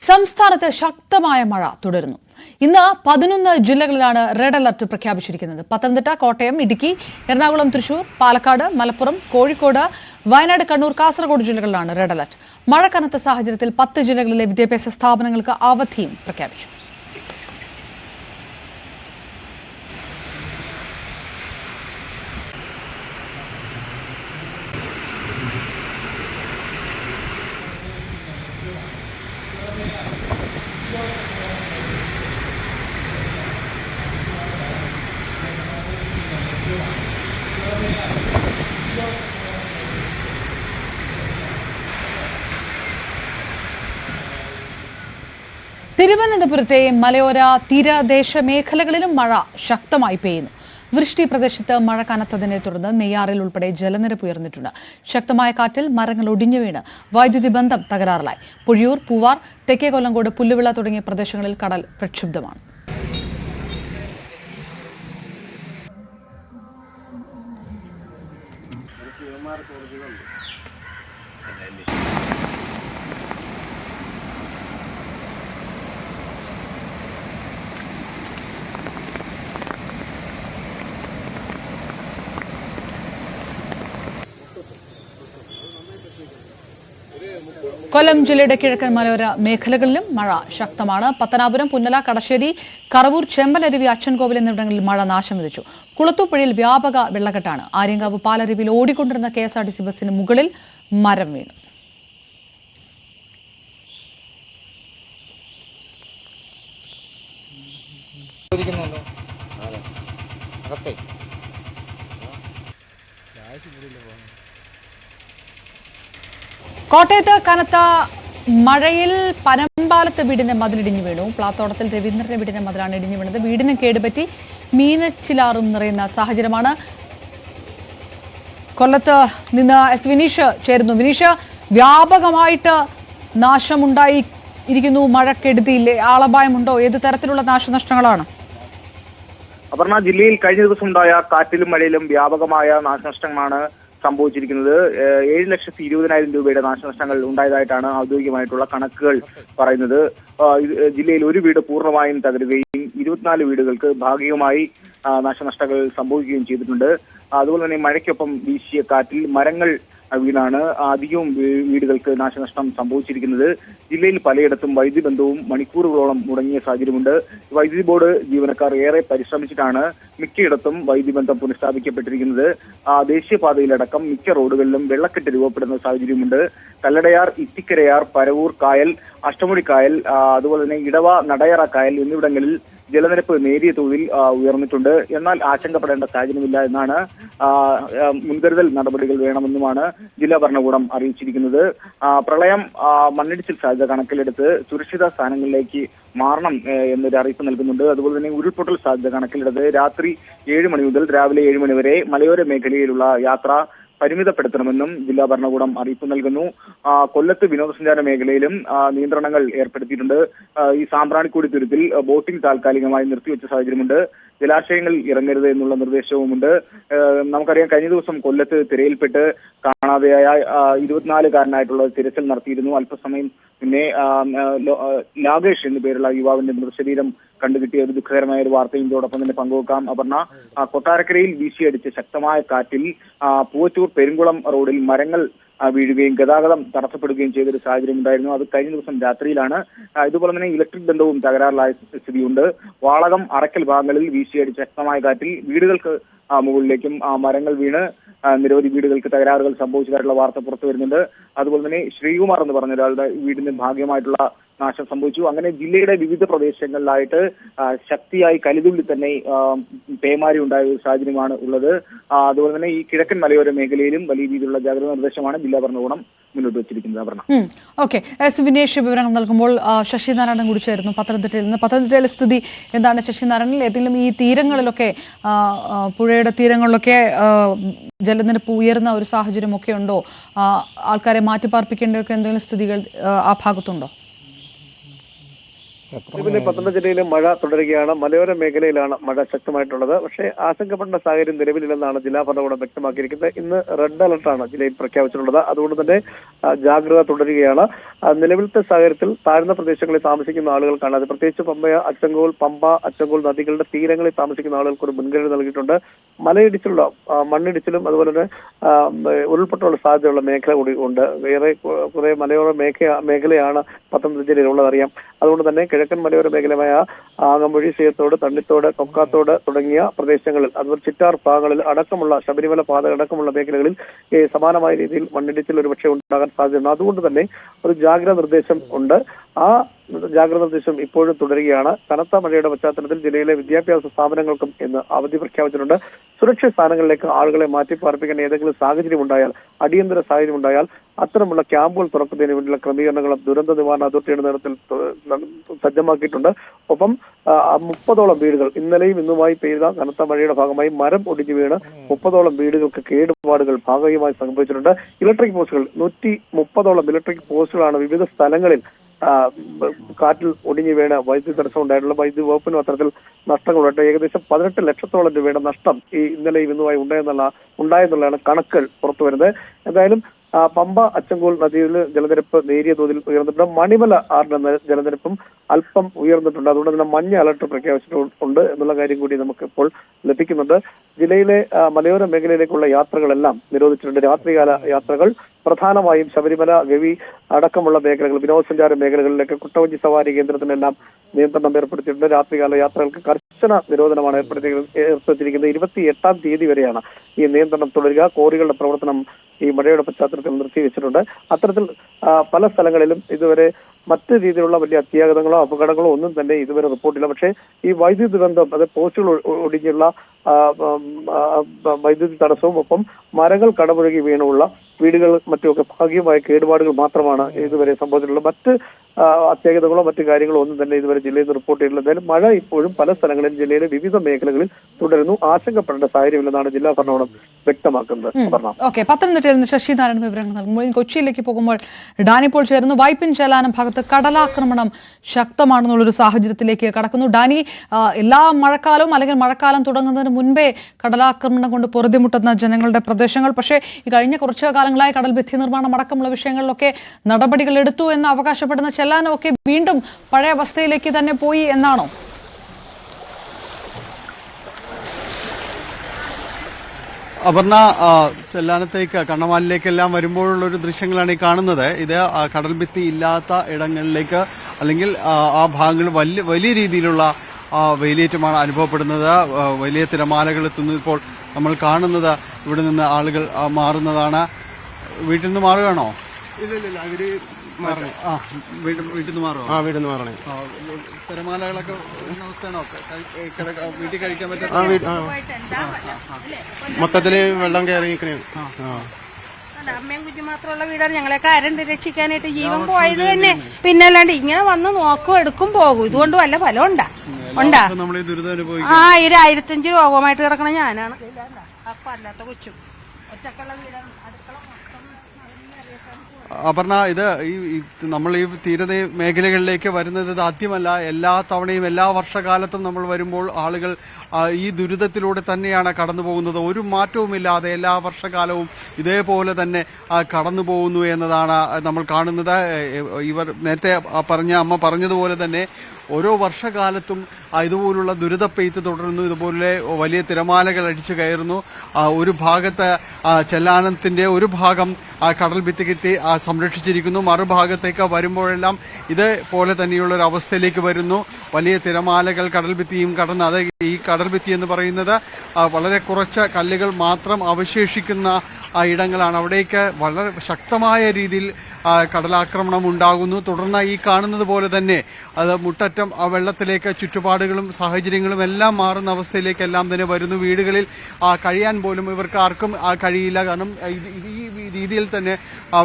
സംസ്ഥാനത്ത് ശക്തമായ മഴ തുടരുന്നു. ഇന്ന് 11 ജില്ലകളിലാണ് റെഡ് അലർട്ട് പ്രഖ്യാപിച്ചിരിക്കുന്നത്. പത്തനംതിട്ട, കോട്ടയം, ഇടുക്കി, എറണാകുളം, തൃശൂർ, പാലക്കാട്, മലപ്പുറം, കോഴിക്കോട്, വയനാട്, കണ്ണൂർ, കാസർഗോഡ് ജില്ലകളിലാണ് റെഡ് അലർട്ട്. മഴ കനത്ത സാഹചര്യത്തിൽ 10 ജില്ലകളിലെ വിദ്യാഭ്യാസ സ്ഥാപനങ്ങൾക്ക് അവധിയും പ്രഖ്യാപിച്ചു. തിരുവനന്തപുരത്തെ മലയോര തീരദേശ മേഖലകളിലും മഴ ശക്തമായി പെയ്യുന്നു. വൃഷ്ടി പ്രദേശത്ത് മഴ കനത്തതിനെ തുടർന്ന് നെയ്യാറിൽ ഉൾപ്പെടെ ജലനിരപ്പ് ഉയർന്നിട്ടുണ്ട്. ശക്തമായ കാറ്റിൽ മരങ്ങൾ ഒടിഞ്ഞു വീണ് വൈദ്യുതി ബന്ധം തകരാറിലായി. പുഴിയൂർ, പൂവാർ, തെക്കേ കൊല്ലങ്കോട്, പുല്ലുവിള തുടങ്ങിയ പ്രദേശങ്ങളിൽ കടൽ പ്രക്ഷുബ്ധമാണ്. കൊല്ലം ജില്ലയുടെ കിഴക്കൻ മലയോര മേഖലകളിലും മഴ ശക്തമാണ്. പത്തനാപുരം, പുന്നല, കടശ്ശേരി, കറവൂർ, ചെമ്പനരുവി, അച്ഛൻകോവിൽ എന്നിവിടങ്ങളിൽ മഴ നാശം വിതച്ചു. കുളത്തൂപ്പുഴയിൽ വ്യാപക വെള്ളക്കെട്ടാണ്. ആര്യങ്കാവ് പാലരുവിയിൽ ഓടിക്കൊണ്ടിരുന്ന KSRTC ബസിന് മുകളിൽ മരം വീണു. കോട്ടയത്ത് കനത്ത മഴയിൽ പനമ്പാലത്ത് വീടിന്റെ മതിലിടിഞ്ഞു വീണു. പ്ലാത്തോടത്തിൽ രവീന്ദ്രന്റെ വീടിന്റെ മതിലാണ് ഇടിഞ്ഞു വീണത്. വീടിന് കേടുപറ്റി മീനച്ചിലാറും നിറയുന്ന സാഹചര്യമാണ്. കൊല്ലത്ത് നിന്ന് S വിനീഷ് ചേരുന്നു. വിനീഷ്, വ്യാപകമായിട്ട് നാശമുണ്ടായിരിക്കുന്നു. മഴക്കെടുതിയില്ലേ? ആളപായമുണ്ടോ? ഏത് തരത്തിലുള്ള നാശനഷ്ടങ്ങളാണ്? അപർണ, ജില്ലയിൽ കഴിഞ്ഞ ദിവസം ഉണ്ടായ കാറ്റിലും മഴയിലും വ്യാപകമായ നാശനഷ്ടങ്ങളാണ് സംഭവിച്ചിരിക്കുന്നത്. 7,20,000 രൂപയുടെ നാശനഷ്ടങ്ങൾ ഉണ്ടായതായിട്ടാണ് ഔദ്യോഗികമായിട്ടുള്ള കണക്കുകൾ പറയുന്നത്. ജില്ലയിൽ ഒരു വീട് പൂർണ്ണമായും തകരുകയും 24 വീടുകൾക്ക് ഭാഗികമായി നാശനഷ്ടങ്ങൾ സംഭവിക്കുകയും ചെയ്തിട്ടുണ്ട്. അതുപോലെ തന്നെ മഴയ്ക്കൊപ്പം വീശിയ കാറ്റിൽ മരങ്ങൾ വീണാണ് അധികവും വീടുകൾക്ക് നാശനഷ്ടം സംഭവിച്ചിരിക്കുന്നത്. ജില്ലയിൽ പലയിടത്തും വൈദ്യുതി ബന്ധവും മണിക്കൂറുകളോളം മുടങ്ങിയ സാഹചര്യമുണ്ട്. വൈദ്യുതി ബോർഡ് ജീവനക്കാർ ഏറെ പരിശ്രമിച്ചിട്ടാണ് മിക്കയിടത്തും വൈദ്യുതി ബന്ധം പുനഃസ്ഥാപിക്കപ്പെട്ടിരിക്കുന്നത്. ദേശീയപാതയിലടക്കം മിക്ക റോഡുകളിലും വെള്ളക്കെട്ട് രൂപപ്പെടുന്ന സാഹചര്യമുണ്ട്. കല്ലടയാർ, ഇത്തിക്കരയാർ, പരവൂർ കായൽ, അഷ്ടമുടി കായൽ, അതുപോലെ തന്നെ ഇടവ, നടയറ കായൽ എന്നിവിടങ്ങളിൽ ജലനിരപ്പ് നേരിയ തോതിൽ ഉയർന്നിട്ടുണ്ട്. എന്നാൽ ആശങ്കപ്പെടേണ്ട സാഹചര്യമില്ല എന്നാണ്, മുൻകരുതൽ നടപടികൾ വേണമെന്നുമാണ് ജില്ലാ ഭരണകൂടം അറിയിച്ചിരിക്കുന്നത്. പ്രളയം, മണ്ണിടിച്ചിൽ സാധ്യത കണക്കിലെടുത്ത് സുരക്ഷിത സ്ഥാനങ്ങളിലേക്ക് മാറണം എന്നൊരു അറിയിപ്പ് നൽകുന്നുണ്ട്. അതുപോലെ തന്നെ ഉരുൾപൊട്ടൽ സാധ്യത കണക്കിലെടുത്ത് രാത്രി 7 മണി മുതൽ രാവിലെ 7 മണി വരെ മലയോര മേഖലയിലുള്ള യാത്ര പരിമിതപ്പെടുത്തണമെന്നും ജില്ലാ ഭരണകൂടം അറിയിപ്പ് നൽകുന്നു. കൊല്ലത്ത് വിനോദസഞ്ചാര മേഖലയിലും നിയന്ത്രണങ്ങൾ ഏർപ്പെടുത്തിയിട്ടുണ്ട്. ഈ സാമ്പ്രാണിക്കോടി തുരുത്തിൽ ബോട്ടിംഗ് താൽക്കാലികമായി നിർത്തിവെച്ച സാഹചര്യമുണ്ട്. ജലാശയങ്ങളിൽ ഇറങ്ങരുത് എന്നുള്ള നിർദ്ദേശവുമുണ്ട്. നമുക്കറിയാം, കഴിഞ്ഞ ദിവസം കൊല്ലത്ത് തിരയിൽപ്പെട്ട് കാണാതെയായ 24-കാരനായിട്ടുള്ള തിരച്ചിൽ നടത്തിയിരുന്നു. അല്പസമയം പിന്നെ ലാഗേഷ് എന്നു പേരുള്ള യുവാവിന്റെ മൃതശരീരം കണ്ടുകിട്ടിയ ഒരു ദുഃഖകരമായ ഒരു വാർത്തയും ഇതോടൊപ്പം തന്നെ പങ്കുവെക്കാം. അപർണ, കൊട്ടാരക്കരയിൽ വീശിയടിച്ച ശക്തമായ കാറ്റിൽ പൂവച്ചൂർ പെരുങ്കുളം റോഡിൽ മരങ്ങൾ വീഴുകയും ഗതാഗതം തടസ്സപ്പെടുകയും ചെയ്തൊരു സാഹചര്യം ഉണ്ടായിരുന്നു. അത് കഴിഞ്ഞ ദിവസം രാത്രിയിലാണ്. ഇതുപോലെ തന്നെ ഇലക്ട്രിക് ബന്ധവും തകരാറിലായ സ്ഥിതിയുണ്ട്. വാളകം, അറക്കൽ ഭാഗങ്ങളിൽ വീശിയടിച്ച ശക്തമായ കാറ്റിൽ വീടുകൾക്ക് മുകളിലേക്കും മരങ്ങൾ വീണ് നിരവധി വീടുകൾക്ക് തകരാറുകൾ സംഭവിച്ചതായിട്ടുള്ള വാർത്ത പുറത്തു വരുന്നുണ്ട്. അതുപോലെ തന്നെ ശ്രീകുമാർ എന്ന് പറഞ്ഞ ഒരാളുടെ വീടിന് ഭാഗ്യമായിട്ടുള്ള നാശം സംഭവിച്ചു. അങ്ങനെ ജില്ലയുടെ വിവിധ പ്രദേശങ്ങളിലായിട്ട് ശക്തിയായി കലിതുള്ളി തന്നെ പേമാരി ഉണ്ടായ ഒരു സാഹചര്യമാണ് ഉള്ളത്. അതുപോലെ തന്നെ ഈ കിഴക്കൻ മലയോര മേഖലയിലും വലിയ രീതിയിലുള്ള ജാഗ്രതാ നിർദ്ദേശമാണ് ജില്ലാ ഭരണകൂടം മുന്നോട്ട് വെച്ചിരിക്കുന്നത്. അപർണ, ഓക്കെ. S വിനേഷ് വിവരങ്ങൾ നൽകുമ്പോൾ ശശിനാരായണൻ കൂടി ചേരുന്നു പത്തനംതിട്ടയിൽ നിന്ന്. പത്തനംതിട്ടയിലെ സ്ഥിതി എന്താണ് ശശിനാരായണൻ? ഏതെങ്കിലും ഈ തീരങ്ങളിലൊക്കെ, പുഴയുടെ തീരങ്ങളിലൊക്കെ ജലനിരപ്പ് ഉയർന്ന ഒരു സാഹചര്യമൊക്കെ ഉണ്ടോ? ആൾക്കാരെ മാറ്റിപ്പാർപ്പിക്കേണ്ടതൊക്കെ എന്തെങ്കിലും സ്ഥിതികൾ ആ ഭാഗത്തുണ്ടോ? പിന്നെ പത്തനംതിട്ട ജില്ലയിലെ മഴ തുടരുകയാണ്. മലയോര മേഖലയിലാണ് മഴ ശക്തമായിട്ടുള്ളത്. പക്ഷേ ആശങ്കപ്പെടേണ്ട സാഹചര്യം നിലവിലില്ലെന്നാണ് ജില്ലാ ഭരണകൂടം വ്യക്തമാക്കിയിരിക്കുന്നത്. ഇന്ന് റെഡ് അലർട്ടാണ് ജില്ലയിൽ പ്രഖ്യാപിച്ചിട്ടുള്ളത്. അതുകൊണ്ട് തന്നെ ജാഗ്രത തുടരുകയാണ്. നിലവിലത്തെ സാഹചര്യത്തിൽ താഴ്ന്ന പ്രദേശങ്ങളിൽ താമസിക്കുന്ന ആളുകൾക്കാണ്, അത് പ്രത്യേകിച്ച് പമ്പ അച്ചങ്കോൾ നദികളുടെ തീരങ്ങളിൽ താമസിക്കുന്ന ആളുകൾക്ക് ഒരു മുൻഗണന നൽകിയിട്ടുണ്ട്. മണ്ണിടിച്ചിലും അതുപോലെ തന്നെ ഉരുൾപൊട്ടലുള്ള സാധ്യതയുള്ള മേഖല കൂടി ഉണ്ട്. കുറെ മലയോര മേഖലയാണ് പത്തനംതിട്ട ജില്ലയിലുള്ളത് അറിയാം. അതുകൊണ്ട് തന്നെ കിഴക്കൻ മലയോര മേഖലമായ ആങ്ങമ്പുഴി, സീയത്തോട്, തണ്ണിത്തോട്, കൊക്കാത്തോട് തുടങ്ങിയ പ്രദേശങ്ങളിൽ, അതുപോലെ ചിറ്റാർ ഭാഗങ്ങളിൽ അടക്കമുള്ള ശബരിമല പാത അടക്കമുള്ള മേഖലകളിൽ സമാനമായ രീതിയിൽ മണ്ണിടിച്ചിൽ ഒരുപക്ഷെ ഉണ്ടാകാൻ സാധ്യതയുണ്ട്. അതുകൊണ്ട് തന്നെ ഒരു ജാഗ്രതാ നിർദ്ദേശം ഉണ്ട്. ആ ജാഗ്രതാ നിർദ്ദേശം ഇപ്പോഴും തുടരുകയാണ്. കനത്ത മഴയുടെ പശ്ചാത്തലത്തിൽ ജില്ലയിലെ വിദ്യാഭ്യാസ സ്ഥാപനങ്ങൾക്കും ഇന്ന് അവധി പ്രഖ്യാപിച്ചിട്ടുണ്ട്. സുരക്ഷിത സ്ഥാനങ്ങളിലേക്ക് ആളുകളെ മാറ്റിപ്പാർപ്പിക്കാൻ ഏതെങ്കിലും സാഹചര്യം ഉണ്ടായാൽ, അടിയന്തര സാഹചര്യം ഉണ്ടായാൽ അത്തരമുള്ള ക്യാമ്പുകൾ തുറക്കുന്നതിന് വേണ്ടിയുള്ള ക്രമീകരണങ്ങളും ദുരന്ത നിവാരണ അതോറിറ്റിയുടെ നേതൃത്വത്തിൽ സജ്ജമാക്കിയിട്ടുണ്ട്. ഒപ്പം 30ഓളം വീടുകൾ ഇന്നലെയും ഇന്നുമായി പെയ്ത കനത്ത മഴയുടെ ഭാഗമായി മരം ഒടിഞ്ഞു വീണ് 30ഓളം വീടുകൾക്ക് കേടുപാടുകൾ ഭാഗികമായി സംഭവിച്ചിട്ടുണ്ട്. ഇലക്ട്രിക് പോസ്റ്റുകൾ 130ഓളം ഇലക്ട്രിക് പോസ്റ്റുകളാണ് വിവിധ സ്ഥലങ്ങളിൽ കാറ്റിൽ ഒടിഞ്ഞു വീണ് വൈദ്യുതി തടസ്സം ഉണ്ടായിട്ടുള്ള. വൈദ്യുതി വകുപ്പിനും അത്തരത്തിൽ നഷ്ടങ്ങളുണ്ട്. ഏകദേശം 18 ലക്ഷത്തോളം രൂപയുടെ നഷ്ടം ഈ ഇന്നലെയും ഇന്നുമായി ഉണ്ടായെന്നുള്ളതാണ് കണക്കുകൾ പുറത്തുവരുന്നത്. എന്തായാലും പമ്പ അച്ചങ്കോൾ നദിയിൽ ജലനിരപ്പ് നേരിയ തോതിൽ ഉയർന്നിട്ടുണ്ട്. മണിമല ആറിന്റെ ജലനിരപ്പും അല്പം ഉയർന്നിട്ടുണ്ട്. അതുകൊണ്ട് തന്നെ മഞ്ഞ അലർട്ട് പ്രഖ്യാപിച്ചിട്ടുണ്ട് എന്നുള്ള കാര്യം കൂടി നമുക്ക് ഇപ്പോൾ ലഭിക്കുന്നുണ്ട്. ജില്ലയിലെ മലയോര മേഖലയിലേക്കുള്ള യാത്രകളെല്ലാം നിരോധിച്ചിട്ടുണ്ട്. രാത്രികാല യാത്രകൾ പ്രധാനമായും ശബരിമല, ഗവി അടക്കമുള്ള മേഖലകൾ, വിനോദസഞ്ചാര മേഖലകളിലേക്ക് കുട്ടവഞ്ചി സവാരി കേന്ദ്രത്തിനെല്ലാം നിയന്ത്രണം ഏർപ്പെടുത്തിയിട്ടുണ്ട്. രാത്രികാല യാത്രകൾക്ക് കർശന നിരോധനമാണ് ഏർപ്പെടുത്തിയിരിക്കുന്നത്. 28-ാം തീയതി വരെയാണ് ഈ നിയന്ത്രണം തുടരുക. കോറികളുടെ പ്രവർത്തനം ഈ മഴയുടെ പശ്ചാത്തലത്തിൽ നിർത്തിവെച്ചിട്ടുണ്ട്. അത്തരത്തിൽ പല സ്ഥലങ്ങളിലും ഇതുവരെ മറ്റു രീതിയിലുള്ള വലിയ അത്യാഘാതങ്ങളോ അപകടങ്ങളോ ഒന്നും തന്നെ ഇതുവരെ റിപ്പോർട്ടില്ല. പക്ഷേ ഈ വൈദ്യുതി ദുരന്തം, അത് പോസ്റ്റുകൾ ഒടിഞ്ഞുള്ള വൈദ്യുതി തടസ്സവും ഒപ്പം മരങ്ങൾ കടപുഴകി വീണുള്ള വീടുകൾ മറ്റുമൊക്കെ ഭാഗികമായ കേടുപാടുകൾ മാത്രമാണ് ഇതുവരെ സംഭവിച്ചിട്ടുള്ളത്. മറ്റ് അത്യാഘാതങ്ങളോ മറ്റു കാര്യങ്ങളോ ഒന്നും തന്നെ ഇതുവരെ ജില്ലയിൽ നിന്ന് റിപ്പോർട്ട് ചെയ്തിട്ടില്ല. എന്തായാലും മഴ ഇപ്പോഴും പല സ്ഥലങ്ങളിലും ജില്ലയിലെ വിവിധ മേഖലകളിൽ തുടരുന്നു. ആശങ്കപ്പെടേണ്ട സാഹചര്യമില്ലെന്നാണ് ജില്ലാ ഭരണകൂടം വ്യക്തമാക്കുന്നത്. പത്തനംതിട്ടയിൽ നിന്ന് ശശിനാരായണൻ വിവരങ്ങൾ നൽകുമ്പോൾ കൊച്ചിയിലേക്ക് പോകുമ്പോൾ ഡാനി ഇപ്പോൾ ചേരുന്നു. വൈപ്പിൻ ചേലാനം ഭാഗത്ത് കടലാക്രമണം ശക്തമാണെന്നുള്ളൊരു സാഹചര്യത്തിലേക്ക് കടക്കുന്നു. ഡാനി, എല്ലാ മഴക്കാലവും അല്ലെങ്കിൽ മഴക്കാലം തുടങ്ങുന്നതിന് മുൻപേ കടലാക്രമണം കൊണ്ട് പൊറുതിമുട്ടുന്ന ജനങ്ങളുടെ പ്രദേശങ്ങൾ. പക്ഷേ ഈ കഴിഞ്ഞ കുറച്ചു കാലങ്ങളായി കടൽ ഭിത്തി നിർമ്മാണം അടക്കമുള്ള വിഷയങ്ങളിലൊക്കെ നടപടികൾ എടുത്തു എന്ന് അവകാശപ്പെടുന്ന ചെല്ലാനമൊക്കെ വീണ്ടും പഴയ അവസ്ഥയിലേക്ക് തന്നെ പോയി എന്നാണോ? അപർണ, ചെല്ലാനത്തേക്ക് കണ്ണമാലിലേക്കെല്ലാം വരുമ്പോഴുള്ളൊരു ദൃശ്യങ്ങളാണ് ഈ കാണുന്നത്. ഇത് കടൽഭിത്തി ഇല്ലാത്ത ഇടങ്ങളിലേക്ക് അല്ലെങ്കിൽ ആ ഭാഗങ്ങളിൽ വലിയ രീതിയിലുള്ള വേലിയേറ്റമാണ് അനുഭവപ്പെടുന്നത്. വലിയ തിരമാലകൾ എത്തുന്നു. ഇപ്പോൾ നമ്മൾ കാണുന്നത് ഇവിടെ നിന്ന് ആളുകൾ മാറുന്നതാണ്. വീട്ടിൽ നിന്ന് മാറുകയാണോ? ഇല്ല അവര് വീട്ടിൽ നിന്ന് മാറുമോ? വീട്ടിൽ നിന്ന് മാറണേ. തിരമാലകളൊക്കെ അവസ്ഥയാണോ? വീട്ടിൽ കഴിക്കാൻ പറ്റും? മൊത്തത്തില് വെള്ളം കയറി നിൽക്കണേ. അമ്മയും കുഞ്ഞു മാത്രമുള്ള വീടാണ്. ഞങ്ങളെയൊക്കെ ആരുണ്ട് രക്ഷിക്കാനായിട്ട്? ജീവൻ പോയത് തന്നെ. പിന്നെ അല്ലാണ്ട് ഇങ്ങനെ വന്ന് നോക്കും, എടുക്കും, പോകും. ഇതുകൊണ്ട് വല്ല ഫലം ഉണ്ടാ? ഈ 1500 രോഗമായിട്ട് കിടക്കണ ഞാനാണ്. അപ്പൊ അല്ലാത്ത കൊച്ചും ഒറ്റക്കുള്ള വീടാണ്. അടുക്കള അപർണ, ഇത് നമ്മൾ ഈ തീരദേശ മേഖലകളിലേക്ക് വരുന്നത് ഇത് ആദ്യമല്ല. എല്ലാ തവണയും എല്ലാ വർഷകാലത്തും നമ്മൾ വരുമ്പോൾ ആളുകൾ ഈ ദുരിതത്തിലൂടെ തന്നെയാണ് കടന്നു പോകുന്നത്. ഒരു മാറ്റവുമില്ലാതെ എല്ലാ വർഷകാലവും ഇതേപോലെ തന്നെ കടന്നു പോകുന്നു എന്നതാണ് നമ്മൾ കാണുന്നത്. ഇവർ നേരത്തെ അമ്മ പറഞ്ഞതുപോലെ തന്നെ ഓരോ വർഷകാലത്തും ഇതുപോലുള്ള ദുരിതപ്പെയ്ത്ത് തുടരുന്നു. ഇതുപോലെ വലിയ തിരമാലകൾ അടിച്ചു കയറുന്നു. ഒരു ഭാഗത്ത് ചെല്ലാനത്തിന്റെ ഒരു ഭാഗം കടൽ ഭിത്തി കെട്ടി സംരക്ഷിച്ചിരിക്കുന്നു. മറുഭാഗത്തേക്ക് വരുമ്പോഴെല്ലാം ഇതേപോലെ തന്നെയുള്ള ഒരു അവസ്ഥയിലേക്ക് വരുന്നു. വലിയ തിരമാലകൾ കടൽ ഭിത്തിയും കടന്ന്, അത് ഈ കടൽ ഭിത്തി എന്ന് പറയുന്നത് വളരെ കുറച്ച് കല്ലുകൾ മാത്രം അവശേഷിക്കുന്ന ഇടങ്ങളാണ്. അവിടേക്ക് വളരെ ശക്തമായ രീതിയിൽ കടലാക്രമണം ഉണ്ടാകുന്നു. തുടർന്ന് ഈ കാണുന്നത് പോലെ തന്നെ അത് മുട്ടറ്റം ആ വെള്ളത്തിലേക്ക് ചുറ്റുപാടുകളും സാഹചര്യങ്ങളും എല്ലാം മാറുന്ന അവസ്ഥയിലേക്കെല്ലാം തന്നെ വരുന്നു. വീടുകളിൽ കഴിയാൻ പോലും ഇവർക്ക് ആർക്കും കഴിയില്ല. കാരണം ഈ രീതിയിൽ തന്നെ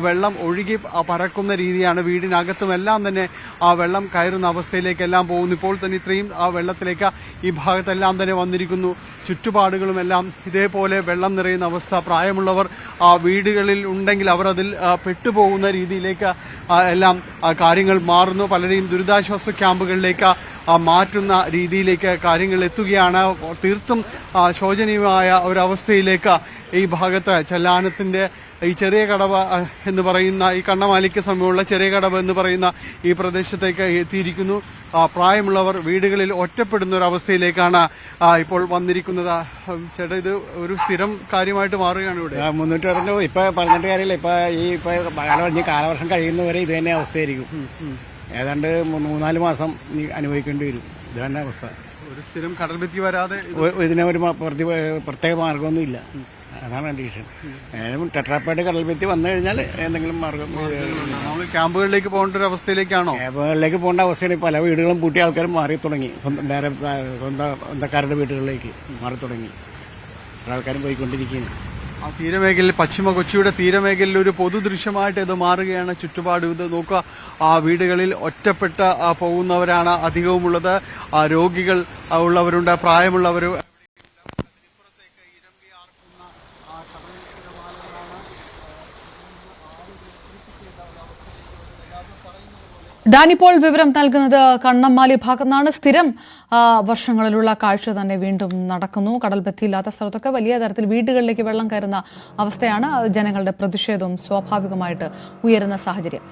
വെള്ളം ഒഴുകി പറക്കുന്ന രീതിയാണ്. വീടിനകത്തും എല്ലാം തന്നെ ആ വെള്ളം കയറുന്ന അവസ്ഥയിലേക്കെല്ലാം പോകുന്നു. ഇപ്പോൾ തന്നെ ഇത്രയും ആ വെള്ളത്തിലേക്ക് ഈ ഭാഗത്തെല്ലാം തന്നെ വന്നിരിക്കുന്നു. ചുറ്റുപാടുകളുമെല്ലാം ഇതേപോലെ വെള്ളം നിറയുന്ന അവസ്ഥ. പ്രായമുള്ളവർ വീടുകളിൽ ഉണ്ടെങ്കിൽ അവർ അതിൽ പെട്ടുപോകുന്ന രീതിയിലേക്ക് എല്ലാം കാര്യങ്ങൾ മാറുന്നു. പലരെയും ദുരിതാശ്വാസ ക്യാമ്പുകളിൽ പ്രദേശങ്ങളിലേക്ക് മാറ്റുന്ന രീതിയിലേക്ക് കാര്യങ്ങൾ എത്തുകയാണ്. തീർത്തും ശോചനീയമായ ഒരവസ്ഥയിലേക്ക് ഈ ഭാഗത്ത് ചെല്ലാനത്തിന്റെ ഈ ചെറിയ കടവ് എന്ന് പറയുന്ന ഈ കണ്ണമാലിക്ക് സമീപമുള്ള ചെറിയ കടവ് എന്ന് പറയുന്ന ഈ പ്രദേശത്തേക്ക് എത്തിയിരിക്കുന്നു. പ്രായമുള്ളവർ വീടുകളിൽ ഒറ്റപ്പെടുന്ന ഒരു അവസ്ഥയിലേക്കാണ് ഇപ്പോൾ വന്നിരിക്കുന്നത്. ചേട്ടാ, ഇത് ഒരു സ്ഥിരം കാര്യമായിട്ട് മാറുകയാണ് ഇവിടെ. 360 ഇപ്പൊ പറഞ്ഞിട്ട് കാര്യമില്ല. ഇപ്പൊ കാലവർഷം കഴിയുന്നവരെ ഇത് തന്നെ അവസ്ഥയായിരിക്കും. ഏതാണ്ട് 3-4 മാസം അനുഭവിക്കേണ്ടി വരും. ഇത് തന്നെ അവസ്ഥ. ഒരു സ്ഥിരം കടൽഭിത്തി വരാതെ ഇതിനെ ഒരു പ്രത്യേക മാർഗമൊന്നും ഇല്ല. അതാണ് കണ്ടീഷൻ. ടെട്രാപ്പാഡ് കടൽഭിത്തി വന്നു കഴിഞ്ഞാൽ എന്തെങ്കിലും മാർഗം. നമ്മൾ ക്യാമ്പുകളിലേക്ക് പോകേണ്ട ഒരു അവസ്ഥയിലേക്കാണോ? ക്യാമ്പുകളിലേക്ക് പോകേണ്ട അവസ്ഥയാണ്. പല വീടുകളും പൂട്ടിയ ആൾക്കാരും മാറി തുടങ്ങി. വേറെ സ്വന്തക്കാരുടെ വീടുകളിലേക്ക് മാറി തുടങ്ങി. ആൾക്കാരും പോയിക്കൊണ്ടിരിക്കുകയാണ്. ആ തീരമേഖലയിൽ, പശ്ചിമ കൊച്ചിയുടെ തീരമേഖലയിൽ ഒരു പൊതുദൃശ്യമായിട്ട് ഇത് മാറുകയാണ്. ചുറ്റുപാട് ഇത് നോക്കുക. ആ വീടുകളിൽ ഒറ്റപ്പെട്ട് പോകുന്നവരാണ് അധികവുമുള്ളത്. രോഗികൾ ഉള്ളവരുണ്ട്, പ്രായമുള്ളവർ. ഡാനിപ്പോൾ വിവരം നൽകുന്നത് കണ്ണമ്മാലി ഭാഗത്തു നിന്നാണ്. സ്ഥിരം വർഷങ്ങളിലുള്ള കാഴ്ച തന്നെ വീണ്ടും നടക്കുന്നു. കടൽഭിത്തിയില്ലാത്ത സ്ഥലത്തൊക്കെ വലിയ തരത്തിൽ വീടുകളിലേക്ക് വെള്ളം കയറുന്ന അവസ്ഥയാണ്. ജനങ്ങളുടെ പ്രതിഷേധവും സ്വാഭാവികമായിട്ട് ഉയരുന്ന സാഹചര്യം.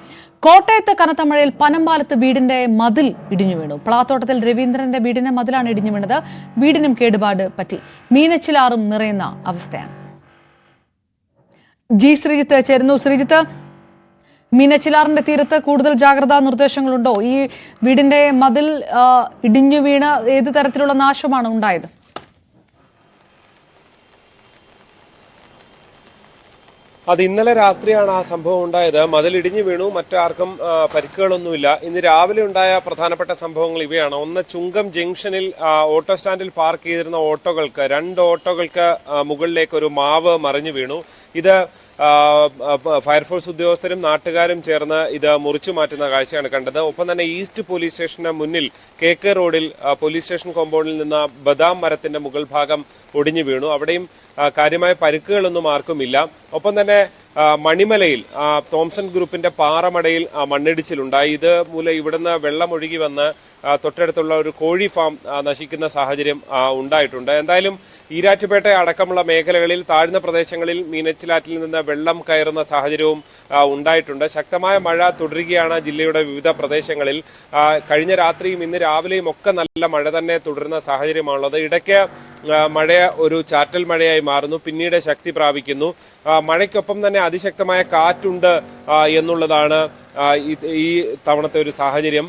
കോട്ടയത്ത് കനത്ത മഴയിൽ പനമ്പാലത്ത് വീടിന്റെ മതിൽ ഇടിഞ്ഞു വീണു. പ്ലാത്തോട്ടത്തിൽ രവീന്ദ്രന്റെ വീടിന്റെ മതിലാണ് ഇടിഞ്ഞു വീണത്. വീടിനും കേടുപാട് പറ്റി. മീനച്ചിലാറും നിറയുന്ന അവസ്ഥയാണ്. ജി ശ്രീജിത്ത് ചേരുന്നു. ശ്രീജിത്ത്, മീനച്ചിലാറിന്റെ തീരത്ത് കൂടുതൽ ജാഗ്രതാ നിർദ്ദേശങ്ങളുണ്ടോ? ഈ വീടിന്റെ മതിൽ ഇടിഞ്ഞു വീണ് ഏത് തരത്തിലുള്ള നാശമാണ് ഉണ്ടായത്? അത് ഇന്നലെ രാത്രിയാണ് ആ സംഭവം ഉണ്ടായത്. മതിലിടിഞ്ഞു വീണു. മറ്റാർക്കും പരിക്കുകളൊന്നുമില്ല. ഇന്ന് രാവിലെ ഉണ്ടായ പ്രധാനപ്പെട്ട സംഭവങ്ങൾ ഇവയാണ്. ഒന്ന്, ചുങ്കം ജംഗ്ഷനിൽ ഓട്ടോ സ്റ്റാൻഡിൽ പാർക്ക് ചെയ്തിരുന്ന ഓട്ടോകൾക്ക് 2 ഓട്ടോകൾക്ക് മുകളിലേക്ക് ഒരു മാവ് മറിഞ്ഞു വീണു. ഇത് ഫയർഫോഴ്സ് ഉദ്യോഗസ്ഥരും നാട്ടുകാരും ചേർന്ന് ഇത് മുറിച്ചു മാറ്റുന്ന കാഴ്ചയാണ് കണ്ടത്. ഒപ്പം തന്നെ ഈസ്റ്റ് പോലീസ് സ്റ്റേഷന് മുന്നിൽ KK റോഡിൽ പോലീസ് സ്റ്റേഷൻ കോമ്പൗണ്ടിൽ നിന്ന് ബദാം മരത്തിന്റെ മുകൾ ഭാഗം ഒടിഞ്ഞു വീണു. അവിടെയും കാര്യമായ പരിക്കുകളൊന്നും ആർക്കുമില്ല. ഒപ്പം തന്നെ മണിമലയിൽ തോംസൺ ഗ്രൂപ്പിന്റെ പാറമടയിൽ മണ്ണിടിച്ചിലുണ്ടായി. ഇത് മൂലം ഇവിടുന്ന് വെള്ളം ഒഴുകി വന്ന് തൊട്ടടുത്തുള്ള ഒരു കോഴി ഫാം നശിക്കുന്ന സാഹചര്യം ഉണ്ടായിട്ടുണ്ട്. എന്തായാലും ഈരാറ്റുപേട്ട അടക്കമുള്ള മേഖലകളിൽ, താഴ്ന്ന പ്രദേശങ്ങളിൽ മീനച്ചിലാറ്റിൽ നിന്ന് വെള്ളം കയറുന്ന സാഹചര്യവും ഉണ്ടായിട്ടുണ്ട്. ശക്തമായ മഴ തുടരുകയാണ് ജില്ലയുടെ വിവിധ പ്രദേശങ്ങളിൽ. കഴിഞ്ഞ രാത്രിയും ഇന്ന് രാവിലെയും ഒക്കെ നല്ല മഴ തന്നെ തുടരുന്ന സാഹചര്യമാണുള്ളത്. ഇടയ്ക്ക് മഴ ഒരു ചാറ്റൽ മഴയായി മാറുന്നു, പിന്നീട് ശക്തി പ്രാപിക്കുന്നു. മഴയ്ക്കൊപ്പം തന്നെ അതിശക്തമായ കാറ്റുണ്ട് എന്നുള്ളതാണ് ഈ തവണത്തെ ഒരു സാഹചര്യം.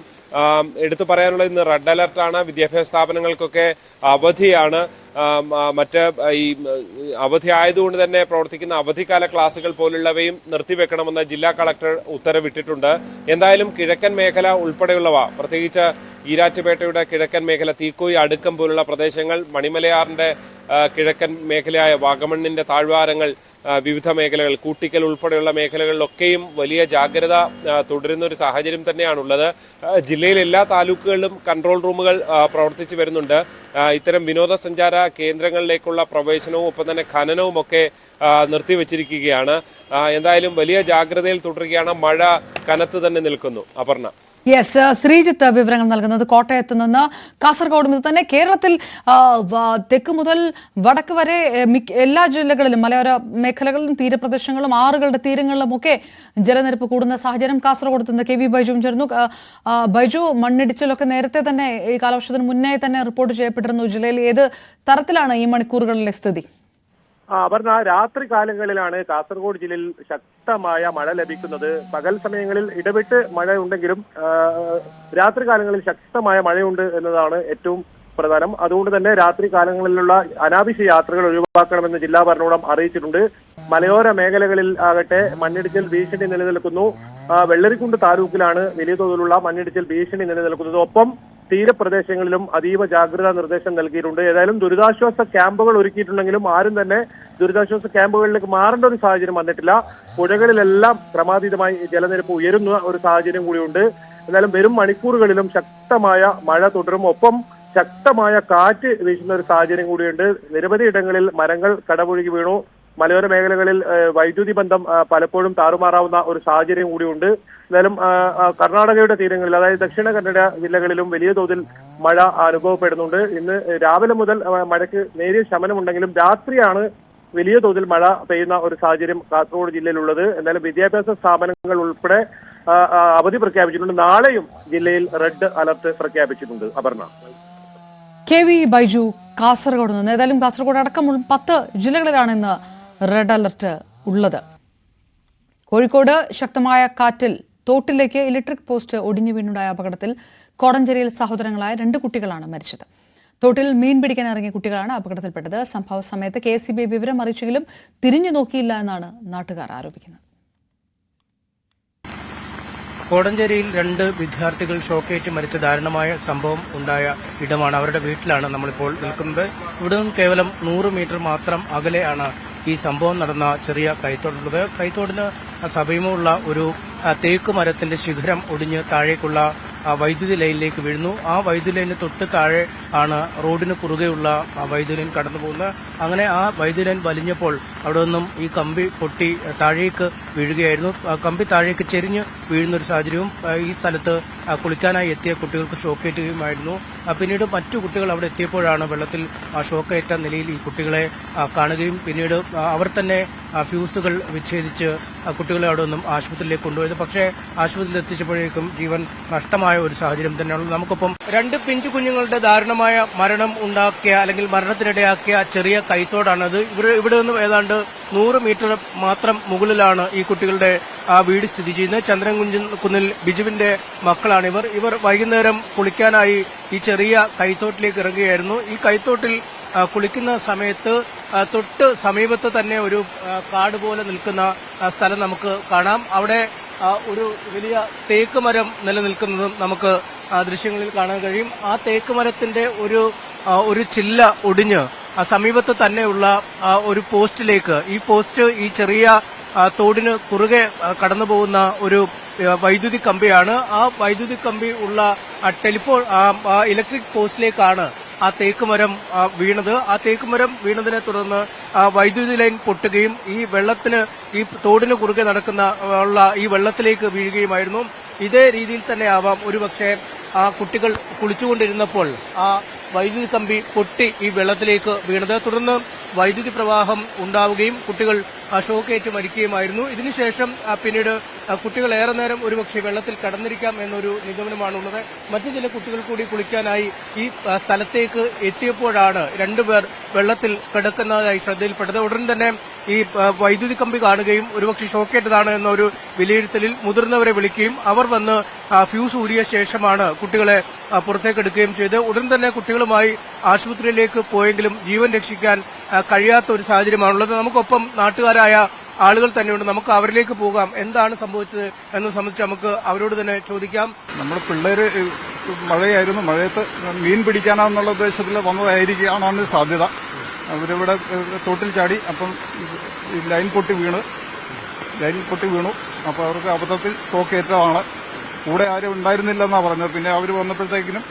എടുത്തു പറയാനുള്ളത് ഇന്ന് റെഡ് അലർട്ടാണ്. വിദ്യാഭ്യാസ സ്ഥാപനങ്ങൾക്കൊക്കെ അവധിയാണ്. മറ്റ് ഈ അവധി ആയതുകൊണ്ട് തന്നെ പ്രവർത്തിക്കുന്ന അവധിക്കാല ക്ലാസുകൾ പോലുള്ളവയും നിർത്തിവെക്കണമെന്ന് ജില്ലാ കളക്ടർ ഉത്തരവിട്ടിട്ടുണ്ട്. എന്തായാലും കിഴക്കൻ മേഖല ഉൾപ്പെടെയുള്ളവ, പ്രത്യേകിച്ച് ഈരാറ്റുപേട്ടയുടെ കിഴക്കൻ മേഖല, തീക്കോയി അടുക്കം പോലുള്ള പ്രദേശങ്ങൾ, മണിമലയാറിന്റെ കിഴക്കൻ മേഖലയായ വാഗമണ്ണിന്റെ താഴ്വാരങ്ങൾ, വിവിധ മേഖലകൾ, കൂട്ടിക്കൽ ഉൾപ്പെടെയുള്ള മേഖലകളിലൊക്കെയും വലിയ ജാഗ്രത തുടരുന്ന ഒരു സാഹചര്യം തന്നെയാണുള്ളത്. ജില്ലയിലെ എല്ലാ താലൂക്കുകളിലും കൺട്രോൾ റൂമുകൾ പ്രവർത്തിച്ചു വരുന്നുണ്ട്. ഇത്തരം വിനോദസഞ്ചാര കേന്ദ്രങ്ങളിലേക്കുള്ള പ്രവേശനവും ഒപ്പം തന്നെ ഖനനവും ഒക്കെ നിർത്തിവച്ചിരിക്കുകയാണ്. എന്തായാലും വലിയ ജാഗ്രതയിൽ തുടരുകയാണ്. മഴ കനത്ത് തന്നെ നിൽക്കുന്നു. അപർണ. യെസ്, ശ്രീജിത്ത് വിവരങ്ങൾ നൽകുന്നത് കോട്ടയത്ത് നിന്ന്. കാസർഗോഡ് മുതൽ തന്നെ കേരളത്തിൽ തെക്ക് മുതൽ വടക്ക് വരെ എല്ലാ ജില്ലകളിലും, മലയോര മേഖലകളിലും, തീരപ്രദേശങ്ങളിലും, ആറുകളുടെ തീരങ്ങളിലും ഒക്കെ ജലനിരപ്പ് കൂടുന്ന സാഹചര്യം. കാസർഗോഡ് നിന്ന് KV ബൈജുവും ചേർന്നു. ബൈജു, മണ്ണിടിച്ചിലൊക്കെ നേരത്തെ തന്നെ ഈ കാലവർഷത്തിന് മുന്നേ തന്നെ റിപ്പോർട്ട് ചെയ്യപ്പെട്ടിരുന്നു ജില്ലയിൽ. ഏത് തരത്തിലാണ് ഈ മണിക്കൂറുകളിലെ സ്ഥിതി? അപർണ, രാത്രി കാലങ്ങളിലാണ് കാസർഗോഡ് ജില്ലയിൽ ശക്തമായ മഴ ലഭിക്കുന്നത്. പകൽ സമയങ്ങളിൽ ഇടവിട്ട് മഴ ഉണ്ടെങ്കിലും രാത്രി കാലങ്ങളിൽ ശക്തമായ മഴയുണ്ട് എന്നതാണ് ഏറ്റവും പ്രധാനം. അതുകൊണ്ട് തന്നെ രാത്രി കാലങ്ങളിലുള്ള അനാവശ്യ യാത്രകൾ ഒഴിവാക്കണമെന്ന് ജില്ലാ ഭരണകൂടം അറിയിച്ചിട്ടുണ്ട്. മലയോര മേഖലകളിൽ ആകട്ടെ മണ്ണിടിച്ചിൽ ഭീഷണി നിലനിൽക്കുന്നു. വെള്ളരിക്കുണ്ട് താലൂക്കിലാണ് വലിയ തോതിലുള്ള മണ്ണിടിച്ചിൽ ഭീഷണി നിലനിൽക്കുന്നത്. ഒപ്പം തീരപ്രദേശങ്ങളിലും അതീവ ജാഗ്രതാ നിർദ്ദേശം നൽകിയിട്ടുണ്ട്. ഏതായാലും ദുരിതാശ്വാസ ക്യാമ്പുകൾ ഒരുക്കിയിട്ടുണ്ടെങ്കിലും ആരും തന്നെ ദുരിതാശ്വാസ ക്യാമ്പുകളിലേക്ക് മാറേണ്ട ഒരു സാഹചര്യം വന്നിട്ടില്ല. പുഴകളിലെല്ലാം ക്രമാതീതമായി ജലനിരപ്പ് ഉയരുന്ന ഒരു സാഹചര്യം കൂടിയുണ്ട്. എന്നാലും വരും മണിക്കൂറുകളിലും ശക്തമായ മഴ തുടരും. ഒപ്പം ശക്തമായ കാറ്റ് വീശുന്ന ഒരു സാഹചര്യം കൂടിയുണ്ട്. നിരവധി ഇടങ്ങളിൽ മരങ്ങൾ കടപുഴകി വീണു. മലയോര മേഖലകളിൽ വൈദ്യുതി ബന്ധം പലപ്പോഴും താറുമാറാവുന്ന ഒരു സാഹചര്യം കൂടിയുണ്ട്. എന്തായാലും കർണാടകയുടെ തീരങ്ങളിൽ, അതായത് ദക്ഷിണ കന്നഡ ജില്ലകളിലും വലിയ തോതിൽ മഴ അനുഭവപ്പെടുന്നുണ്ട്. ഇന്ന് രാവിലെ മുതൽ മഴയ്ക്ക് നേരിയ ശമനമുണ്ടെങ്കിലും രാത്രിയാണ് വലിയ തോതിൽ മഴ പെയ്യുന്ന ഒരു സാഹചര്യം കാസർഗോഡ് ജില്ലയിലുള്ളത്. എന്നാലും വിദ്യാഭ്യാസ സ്ഥാപനങ്ങൾ ഉൾപ്പെടെ അവധി പ്രഖ്യാപിച്ചിട്ടുണ്ട്. നാളെയും ജില്ലയിൽ റെഡ് അലർട്ട് പ്രഖ്യാപിച്ചിട്ടുണ്ട്. അപർണ. KV ബൈജു കാസർഗോഡ് നിന്ന്. ഏതായാലും കാസർഗോഡ് അടക്കം 10 ജില്ലകളിലാണ് ഇന്ന് റെഡ് അലർട്ട് ഉള്ളത്. കോഴിക്കോട് ശക്തമായ കാറ്റിൽ തോട്ടിലേക്ക് ഇലക്ട്രിക് പോസ്റ്റ് ഒടിഞ്ഞു വീണുണ്ടായ അപകടത്തിൽ കോടഞ്ചേരിയിൽ സഹോദരങ്ങളായ 2 കുട്ടികളാണ് മരിച്ചത്. തോട്ടിൽ മീൻ പിടിക്കാൻ ഇറങ്ങിയ കുട്ടികളാണ് അപകടത്തിൽപ്പെട്ടത്. സംഭവ സമയത്ത് KCB വിവരം അറിയിച്ചെങ്കിലും തിരിഞ്ഞു നോക്കിയില്ല എന്നാണ് നാട്ടുകാർ ആരോപിക്കുന്നത്. കോടഞ്ചേരിയിൽ 2 വിദ്യാർത്ഥികൾ ഷോക്കേറ്റ് മരിച്ച ദാരുണമായ സംഭവം ഉണ്ടായ ഇടമാണ്. അവരുടെ വീട്ടിലാണ് നമ്മളിപ്പോൾ നിൽക്കുന്നത്. ഇവിടെ നിന്നും കേവലം 100 മീറ്റർ മാത്രം അകലെയാണ് ഈ സംഭവം നടന്ന ചെറിയ കൈത്തോടുള്ളത്. കൈത്തോടിന് സമീപമുള്ള ഒരു തേക്ക് മരത്തിന്റെ ശിഖരം ഒടിഞ്ഞ് താഴേക്കുള്ള വൈദ്യുതി ലൈനിലേക്ക് വീഴുന്നു. ആ വൈദ്യുതി ലൈനിന് തൊട്ട് താഴെ ആണ് റോഡിന് കുറുകെയുള്ള വൈദ്യുതി ലൈൻ കടന്നു പോകുന്നത്. അങ്ങനെ ആ വൈദ്യുതി ലൈൻ വലിഞ്ഞപ്പോൾ അവിടെ നിന്നും ഈ കമ്പി പൊട്ടി താഴേക്ക് വീഴുകയായിരുന്നു. കമ്പി താഴേക്ക് ചെരിഞ്ഞ് വീഴുന്ന ഒരു സാഹചര്യവും ഈ സ്ഥലത്ത് കുളിക്കാനായി എത്തിയ കുട്ടികൾക്ക് ഷോക്കേറ്റുകയുമായിരുന്നു. പിന്നീട് മറ്റു കുട്ടികൾ അവിടെ എത്തിയപ്പോഴാണ് വെള്ളത്തിൽ ഷോക്കേറ്റ നിലയിൽ ഈ കുട്ടികളെ കാണുകയും പിന്നീട് അവർ തന്നെ ഫ്യൂസുകൾ വിച്ഛേദിച്ച് കുട്ടികളെ അവിടെ നിന്നും ആശുപത്രിയിലേക്ക് കൊണ്ടുപോയത്. പക്ഷേ ആശുപത്രിയിൽ എത്തിച്ചപ്പോഴേക്കും ജീവൻ നഷ്ടമായ ഒരു സാഹചര്യം തന്നെയാണ്. നമുക്കൊപ്പം 2 പിഞ്ചു കുഞ്ഞുങ്ങളുടെ ദാരുണമായ മരണം ഉണ്ടാക്കിയ അല്ലെങ്കിൽ മരണത്തിനിടയാക്കിയ ചെറിയ കൈത്തോടാണത്. ഇവിടെ നിന്നും ഏതാണ്ട് 100 മീറ്റർ മാത്രം മുകളിലാണ് ഈ കുട്ടികളുടെ വീട് സ്ഥിതി ചെയ്യുന്നത്. ചന്ദ്രൻകുന്നിൽ ബിജുവിന്റെ മക്കളാണ് ഇവർ വൈകുന്നേരം കുളിക്കാനായി ഈ ചെറിയ കൈത്തോട്ടിലേക്ക് ഇറങ്ങുകയായിരുന്നു. ഈ കൈത്തോട്ടിൽ കുളിക്കുന്ന സമയത്ത് തൊട്ട് സമീപത്ത് തന്നെ ഒരു കാട് പോലെ നിൽക്കുന്ന സ്ഥലം നമുക്ക് കാണാം. അവിടെ ഒരു വലിയ തേക്ക് മരം നിലനിൽക്കുന്നതും നമുക്ക് ദൃശ്യങ്ങളിൽ കാണാൻ കഴിയും. ആ തേക്ക് മരത്തിന്റെ ഒരു ചില്ല ഒടിഞ്ഞ് സമീപത്ത് തന്നെയുള്ള ഒരു പോസ്റ്റിലേക്ക്, ഈ പോസ്റ്റ് ഈ ചെറിയ തോടിന് കുറുകെ കടന്നു പോകുന്ന ഒരു വൈദ്യുതി കമ്പിയാണ്. ആ വൈദ്യുതി കമ്പി ഉള്ള ടെലിഫോൺ ഇലക്ട്രിക് പോസ്റ്റിലേക്കാണ് ആ തേക്കുമരം വീണത്. ആ തേക്കുമരം വീണതിനെ തുടർന്ന് വൈദ്യുതി ലൈൻ പൊട്ടുകയും ഈ തോടിന് കുറുകെ നടക്കുന്ന ഈ വെള്ളത്തിലേക്ക് വീഴുകയുമായിരുന്നു. ഇതേ രീതിയിൽ തന്നെ ആവാം ഒരുപക്ഷെ ആ കുട്ടികൾ കുളിച്ചുകൊണ്ടിരുന്നപ്പോൾ ആ വൈദ്യുതി കമ്പി പൊട്ടി ഈ വെള്ളത്തിലേക്ക് വീണത്. തുടർന്ന് വൈദ്യുതി പ്രവാഹം ഉണ്ടാവുകയും കുട്ടികൾ ഷോക്കേറ്റ് മരിക്കുകയുമായിരുന്നു. ഇതിനുശേഷം പിന്നീട് കുട്ടികൾ ഏറെ നേരം ഒരുപക്ഷെ വെള്ളത്തിൽ കടന്നിരിക്കാം എന്നൊരു നിഗമനമാണുള്ളത്. മറ്റു ചില കുട്ടികൾ കൂടി കുളിക്കാനായി ഈ സ്ഥലത്തേക്ക് എത്തിയപ്പോഴാണ് 2 പേർ വെള്ളത്തിൽ കിടക്കുന്നതായി ശ്രദ്ധയിൽപ്പെട്ടത്. ഉടൻ തന്നെ ഈ വൈദ്യുതി കമ്പി കാണുകയും ഒരുപക്ഷെ ഷോക്കേറ്റതാണ് എന്നൊരു വിലയിരുത്തലിൽ മുതിർന്നവരെ വിളിക്കുകയും അവർ വന്ന് ഫ്യൂസ് ഊരിയ ശേഷമാണ് കുട്ടികളെ പുറത്തേക്കെടുക്കുകയും ചെയ്ത് ഉടൻ തന്നെ കുട്ടികളുമായി ആശുപത്രിയിലേക്ക് പോയെങ്കിലും ജീവൻ രക്ഷിക്കാൻ കഴിയാത്ത ഒരു സാഹചര്യമാണുള്ളത്. നമുക്കൊപ്പം നാട്ടുകാരായ ആളുകൾ തന്നെയുണ്ട്. നമുക്ക് അവരിലേക്ക് പോകാം. എന്താണ് സംഭവിച്ചത് എന്ന് സംബന്ധിച്ച് നമുക്ക് അവരോട് തന്നെ ചോദിക്കാം. നമ്മുടെ പിള്ളേര് മഴയായിരുന്നു, മഴയത്ത് മീൻ പിടിക്കാനാന്നുള്ള ഉദ്ദേശത്തിൽ വന്നതായിരിക്കാനാണ് സാധ്യത. അവരിവിടെ തോട്ടിൽ ചാടി, അപ്പം ലൈൻ പൊട്ടി വീണു. അപ്പോൾ അവർക്ക് അബദ്ധത്തിൽ ഷോക്കേറ്റതാണ്. കൂടെ ആരും ഉണ്ടായിരുന്നില്ലെന്നാണ് പറഞ്ഞത്. പിന്നെ അവർ വന്നപ്പോഴത്തേക്കിനും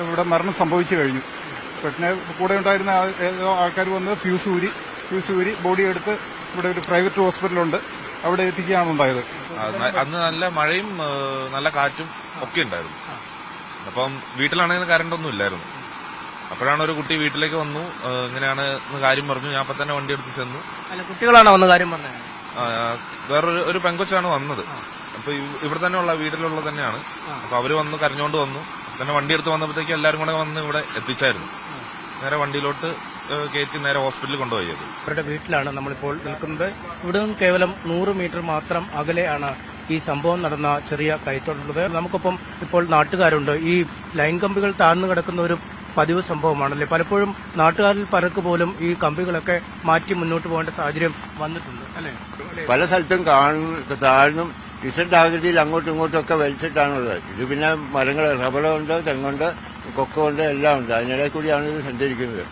ഇവിടെ മരണം സംഭവിച്ചു കഴിഞ്ഞു. പിന്നെ കൂടെ ഉണ്ടായിരുന്ന ആൾക്കാർ വന്ന് ഫ്യൂസ് ഊരി ബോഡി എടുത്ത് ഇവിടെ ഒരു പ്രൈവറ്റ് ഹോസ്പിറ്റലുണ്ട്, അവിടെ എത്തിക്കുകയാണ് ഉണ്ടായത്. അന്ന് നല്ല മഴയും നല്ല കാറ്റും ഒക്കെ ഉണ്ടായിരുന്നു. അപ്പം വീട്ടിലാണെങ്കിൽ കറണ്ടൊന്നും ഇല്ലായിരുന്നു. അപ്പോഴാണ് ഒരു കുട്ടി വീട്ടിലേക്ക് വന്നു, ഇങ്ങനെയാണ് കാര്യം പറഞ്ഞു. ഞാൻ അപ്പൊ തന്നെ വണ്ടി എടുത്ത് ചെന്നു. കുട്ടികളാണോ വന്ന കാര്യം പറഞ്ഞത്? വേറൊരു പെങ്കൊച്ചാണ് വന്നത്. അപ്പൊ ഇവിടെ തന്നെ ഉള്ള വീട്ടിലുള്ള തന്നെയാണ്. അപ്പൊ അവര് വന്നു, കരഞ്ഞോണ്ട് വന്നു. തന്നെ വണ്ടി എടുത്ത് വന്നപ്പോഴത്തേക്ക് എല്ലാവരും കൂടെ വന്ന് ഇവിടെ എത്തിച്ചായിരുന്നു. നേരെ വണ്ടിയിലോട്ട് കയറ്റി നേരെ ഹോസ്പിറ്റലിൽ കൊണ്ടുപോയത്. അവരുടെ വീട്ടിലാണ് നമ്മളിപ്പോൾ നിൽക്കുന്നത്. ഇവിടെ നിന്നും കേവലം 100 മീറ്റർ മാത്രം അകലെയാണ് ഈ സംഭവം നടന്ന ചെറിയ കൈത്തോടുള്ളത്. നമുക്കൊപ്പം ഇപ്പോൾ നാട്ടുകാരുണ്ട്. ഈ ലൈൻ കമ്പികൾ താഴ്ന്നു കിടക്കുന്ന ഒരു പതിവ് സംഭവമാണല്ലേ? പലപ്പോഴും നാട്ടുകാരിൽ പലർക്ക് പോലും ഈ കമ്പികളൊക്കെ മാറ്റി മുന്നോട്ട് പോകേണ്ട സാഹചര്യം വന്നിട്ടുണ്ട് അല്ലേ? പല സ്ഥലത്തും താഴ്ന്നും ഇസഡ് ആകൃതിയിൽ അങ്ങോട്ടും ഇങ്ങോട്ടും ഒക്കെ വലിച്ചിട്ടാണുള്ളത്. ഇത് പിന്നെ മരങ്ങൾ, റബ്ബറുണ്ട്, തെങ്ങുണ്ട്, കൊക്കുണ്ട്, എല്ലാം ഉണ്ട്. അതിനിടയിൽ കൂടിയാണ് ഇത് സഞ്ചരിക്കുന്നത്.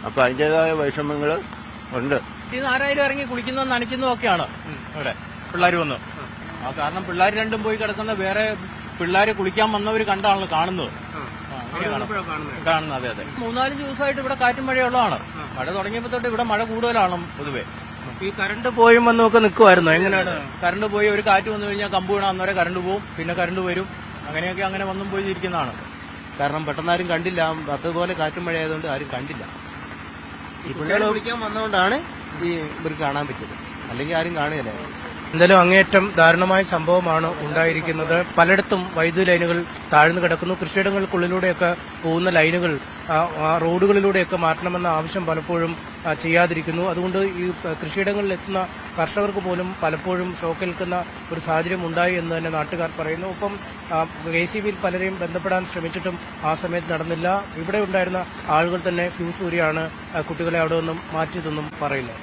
അപ്പൊ അതിന്റേതായ വിഷമങ്ങൾ ഉണ്ട്. ഇത് ആരായാലും ഇറങ്ങി കുളിക്കുന്നതും നനയ്ക്കുന്നതും ഒക്കെയാണ് ഇവിടെ പിള്ളേർ വന്ന്. കാരണം പിള്ളേർ രണ്ടും പോയി കിടക്കുന്ന വേറെ പിള്ളേരെ കുളിക്കാൻ വന്നവർ കണ്ടാണല്ലോ കാണുന്നത്. കാണുന്നത് അതെ. 3-4 ദിവസമായിട്ട് ഇവിടെ കാറ്റും മഴയുള്ളതാണ്. മഴ തുടങ്ങിയപ്പോ തൊട്ട് ഇവിടെ മഴ കൂടുതലാണ് പൊതുവെ. ഈ കറണ്ട് പോയും വന്നൊക്കെ നിൽക്കുമായിരുന്നു, എങ്ങനെയാണ്? കറണ്ട് പോയി ഒരു കാറ്റ് വന്നു കഴിഞ്ഞാൽ കമ്പ് വീണാൽ അന്നേരം കറണ്ട് പോകും, പിന്നെ കറണ്ട് വരും, അങ്ങനെയൊക്കെ അങ്ങനെ വന്നും പോയി ഇരിക്കുന്നതാണ്. കാരണം പെട്ടെന്ന് ആരും കണ്ടില്ല, അതുപോലെ കാറ്റും മഴ ആയതുകൊണ്ട് ആരും കണ്ടില്ല. ഈ പിള്ളേർ വിളിക്കാൻ വന്നതുകൊണ്ടാണ് ഇവർക്ക് കാണാൻ പറ്റിയത്, അല്ലെങ്കിൽ ആരും കാണുകയില്ല. എന്തായാലും അങ്ങേയറ്റം ദാരുണമായ സംഭവമാണ് ഉണ്ടായിരിക്കുന്നത്. പലയിടത്തും വൈദ്യുതി ലൈനുകൾ താഴ്ന്നു കിടക്കുന്നു. കൃഷിയിടങ്ങൾക്കുള്ളിലൂടെയൊക്കെ പോകുന്ന ലൈനുകൾ റോഡുകളിലൂടെയൊക്കെ മാറ്റണമെന്ന ആവശ്യം പലപ്പോഴും ചെയ്യാതിരിക്കുന്നു. അതുകൊണ്ട് ഈ കൃഷിയിടങ്ങളിൽ എത്തുന്ന കർഷകർക്ക് പോലും പലപ്പോഴും ഷോക്കേൽക്കുന്ന ഒരു സാഹചര്യം ഉണ്ടായി എന്ന് തന്നെ നാട്ടുകാർ പറയുന്നു. ഒപ്പം KCBയിൽ പലരെയും ബന്ധപ്പെടാൻ ശ്രമിച്ചിട്ടും ആ സമയത്ത് നടന്നില്ല. ഇവിടെ ഉണ്ടായിരുന്ന ആളുകൾ തന്നെ ഫ്യൂസ് ഊരിയാണ് കുട്ടികളെ അവിടെ നിന്നും മാറ്റിയതെന്നും പറയുന്നു.